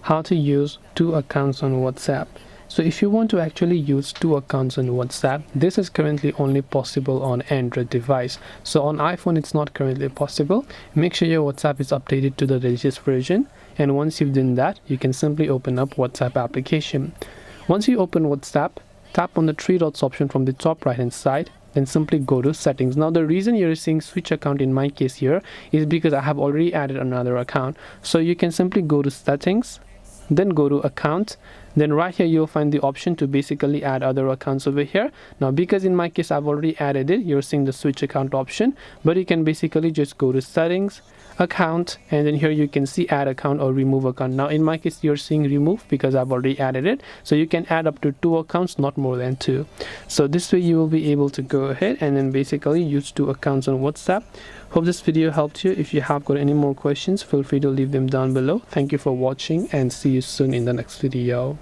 how to use two accounts on WhatsApp. So if you want to actually use two accounts on WhatsApp, this is currently only possible on Android device. So on iPhone it's not currently possible. Make sure your WhatsApp is updated to the latest version, and once you've done that, you can simply open up WhatsApp application. Once you open WhatsApp, tap on the three dots option from the top right hand side, then simply go to settings. Now the reason you're seeing switch account in my case here is because I have already added another account. So you can simply go to settings, then go to account, then right here you'll find the option to basically add other accounts over here. Now because in my case I've already added it, you're seeing the switch account option, but you can basically just go to settings, account, and then here you can see add account or remove account. Now in my case you're seeing remove because I've already added it, so you can add up to two accounts, not more than two. So this way you will be able to go ahead and then basically use two accounts on WhatsApp. Hope this video helped you. If you have got any more questions, feel free to leave them down below. Thank you for watching and see you soon in the next video.